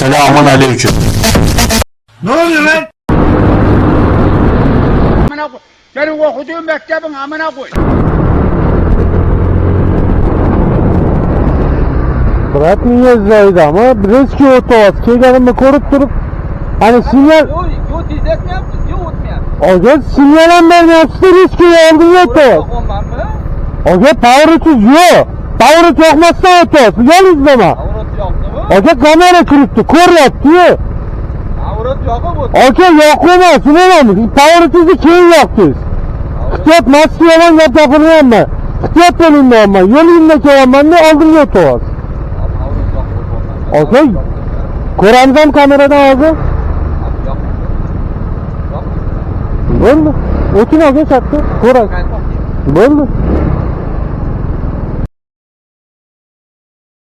Selamun aleyküm. Ne oluyor lan? Amına koy. Senin okuduğun mektebin amına koy. Bırakmıyoruz zaydı ama rescue otovaz kelganimni ko'rib turib hani sinyal Yo'l tezyapsiz, yo'l o'tmayapti. oga sinyal ham bermayapsiz rescue oldinga otovaz Yo'qmanmi? oga power uchiz yo'q power yoqmasdan otovaz galingiz nima Avrat yoqdimi? oga kamera turibdi ko'ryapti-yu Avrat yoqib o'tdi. oka yoqmas nima power uchizni keyin yoqdingiz ehtiyot maski yomon gap gapirmayapman ehtiyot bo'ling deyapman yo'lingizda kelyapmanda oldinga otovaz oka ko'ramiz ham kameradan hozir bo'ldi o'ting aka katta ko'ramiz bo'ldi